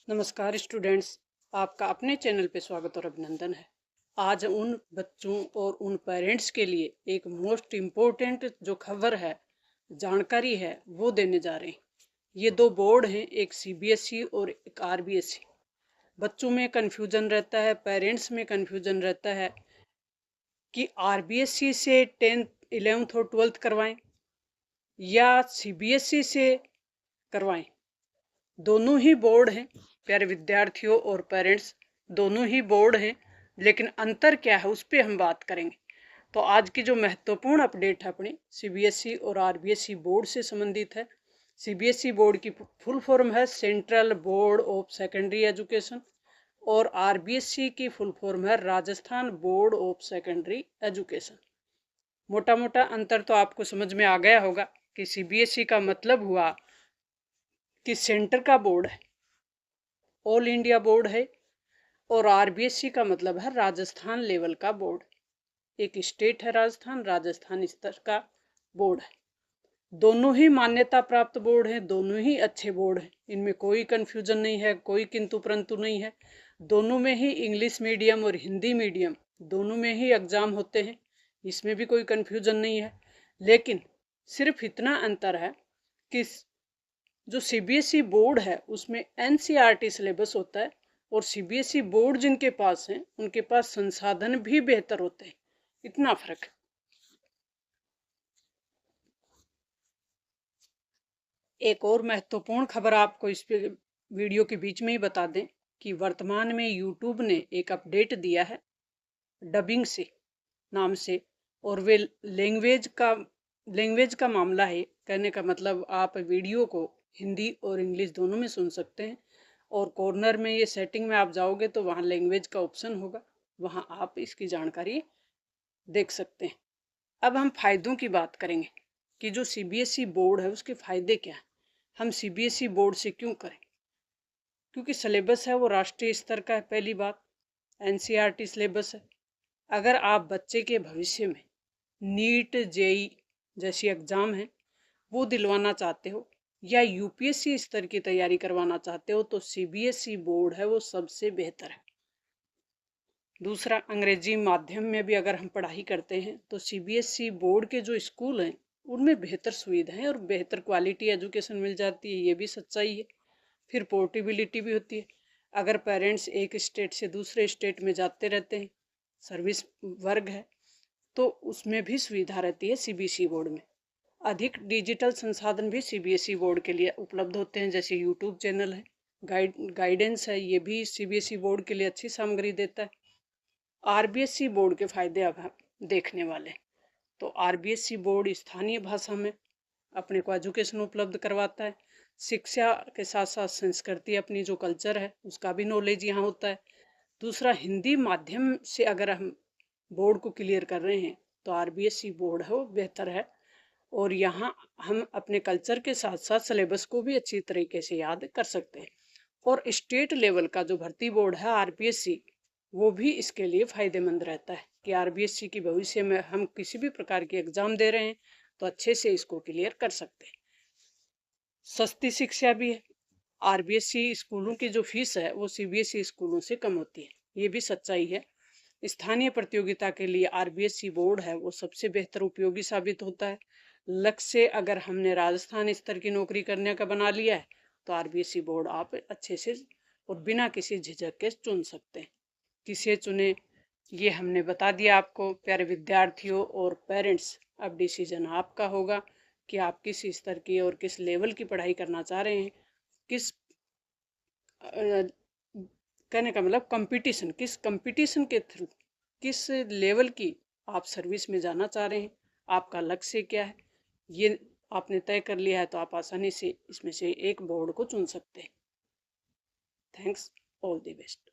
नमस्कार स्टूडेंट्स, आपका अपने चैनल पे स्वागत और अभिनंदन है। आज उन बच्चों और उन पेरेंट्स के लिए एक मोस्ट इम्पोर्टेंट जो खबर है, जानकारी है, वो देने जा रहे हैं। ये दो बोर्ड हैं, एक सीबीएसई और एक आरबीएसई। बच्चों में कन्फ्यूजन रहता है, पेरेंट्स में कन्फ्यूजन रहता है कि आरबीएसई से 10th 11th और 12th करवाएं या सीबीएसई से करवाएं। दोनों ही बोर्ड हैं प्यारे विद्यार्थियों और पेरेंट्स, दोनों ही बोर्ड हैं, लेकिन अंतर क्या है उस पर हम बात करेंगे। तो आज की जो महत्वपूर्ण अपडेट है अपनी सीबीएसई और आरबीएसई बोर्ड से संबंधित है। सीबीएसई बोर्ड की फुल फॉर्म है central board of secondary education और आरबीएसई की फुल फॉर्म है Rajasthan board of secondary education. मोटा मोटा अंतर तो आपको समझ में आ गया होगा कि सीबीएसई का मतलब हुआ कि सेंटर का बोर्ड है, ऑल इंडिया बोर्ड है, और आरबीएसई का मतलब है राजस्थान लेवल का बोर्ड। एक स्टेट है राजस्थान, राजस्थान स्तर का बोर्ड है। दोनों ही मान्यता प्राप्त बोर्ड हैं, दोनों ही अच्छे बोर्ड हैं, इनमें कोई कंफ्यूजन नहीं है, कोई किंतु परंतु नहीं है। दोनों में ही इंग्लिश मीडियम और हिंदी मीडियम दोनों में ही एग्जाम होते हैं, इसमें भी कोई कंफ्यूजन नहीं है। लेकिन सिर्फ इतना अंतर है कि जो सीबीएसई बोर्ड है उसमें एनसीईआरटी सिलेबस होता है और सीबीएसई बोर्ड जिनके पास हैं उनके पास संसाधन भी बेहतर होते हैं, इतना फर्क है। एक और महत्वपूर्ण खबर आपको इस पे वीडियो के बीच में ही बता दें कि वर्तमान में यूट्यूब ने एक अपडेट दिया है डबिंग से नाम से, और वे लैंग्वेज का मामला है। कहने का मतलब आप वीडियो को हिंदी और इंग्लिश दोनों में सुन सकते हैं, और कॉर्नर में ये सेटिंग में आप जाओगे तो वहाँ लैंग्वेज का ऑप्शन होगा, वहाँ आप इसकी जानकारी देख सकते हैं। अब हम फायदों की बात करेंगे कि जो सीबीएसई बोर्ड है उसके फायदे क्या हैं। हम सीबीएसई बोर्ड से क्यों करें? क्योंकि सिलेबस है वो राष्ट्रीय स्तर का है, पहली बात एनसीईआरटी सिलेबस है। अगर आप बच्चे के भविष्य में नीट जेई जैसी एग्ज़ाम है वो दिलवाना चाहते हो या यूपीएससी स्तर की तैयारी करवाना चाहते हो तो सीबीएसई बोर्ड है वो सबसे बेहतर है। दूसरा, अंग्रेजी माध्यम में भी अगर हम पढ़ाई करते हैं तो सीबीएसई बोर्ड के जो स्कूल हैं उनमें बेहतर सुविधाएं और बेहतर क्वालिटी एजुकेशन मिल जाती है, ये भी सच्चाई है। फिर पोर्टेबिलिटी भी होती है। अगर पेरेंट्स एक स्टेट से दूसरे स्टेट में जाते रहते हैं, सर्विस वर्ग है, तो उसमें भी सुविधा रहती है सीबीएसई बोर्ड में। अधिक डिजिटल संसाधन भी सीबीएसई बोर्ड के लिए उपलब्ध होते हैं, जैसे यूट्यूब चैनल है, गाइडेंस है, ये भी सीबीएसई बोर्ड के लिए अच्छी सामग्री देता है। आरबीएसई बोर्ड के फायदे अब हम देखने वाले हैं। तो आरबीएसई बोर्ड स्थानीय भाषा में अपने को एजुकेशन उपलब्ध करवाता है। शिक्षा के साथ साथ संस्कृति, अपनी जो कल्चर है उसका भी नॉलेज यहाँ होता है। दूसरा, हिंदी माध्यम से अगर हम बोर्ड को क्लियर कर रहे हैं तो आरबीएसई बोर्ड है वो बेहतर है, और यहाँ हम अपने कल्चर के साथ साथ सिलेबस को भी अच्छी तरीके से याद कर सकते हैं। और स्टेट लेवल का जो भर्ती बोर्ड है आरबीएसई, वो भी इसके लिए फायदेमंद रहता है कि आरबीएसई की भविष्य में हम किसी भी प्रकार की एग्जाम दे रहे हैं तो अच्छे से इसको क्लियर कर सकते हैं। सस्ती शिक्षा भी है। आरबीएसई स्कूलों की जो फीस है वो सीबीएसई स्कूलों से कम होती है, ये भी सच्चाई है। स्थानीय प्रतियोगिता के लिए आरबीएसई बोर्ड है वो सबसे बेहतर उपयोगी साबित होता है। लक्ष्य अगर हमने राजस्थान स्तर की नौकरी करने का बना लिया है तो आरबीएसई बोर्ड आप अच्छे से और बिना किसी झिझक के चुन सकते हैं। किसे चुने ये हमने बता दिया आपको प्यारे विद्यार्थियों और पेरेंट्स। अब डिसीजन आपका होगा कि आप किस स्तर की और किस लेवल की पढ़ाई करना चाह रहे हैं, किस कहने का मतलब किस कंपटीशन के थ्रू, किस लेवल की आप सर्विस में जाना चाह रहे हैं, आपका लक्ष्य क्या है, ये आपने तय कर लिया है तो आप आसानी से इसमें से एक बोर्ड को चुन सकते हैं। Thanks, all the best.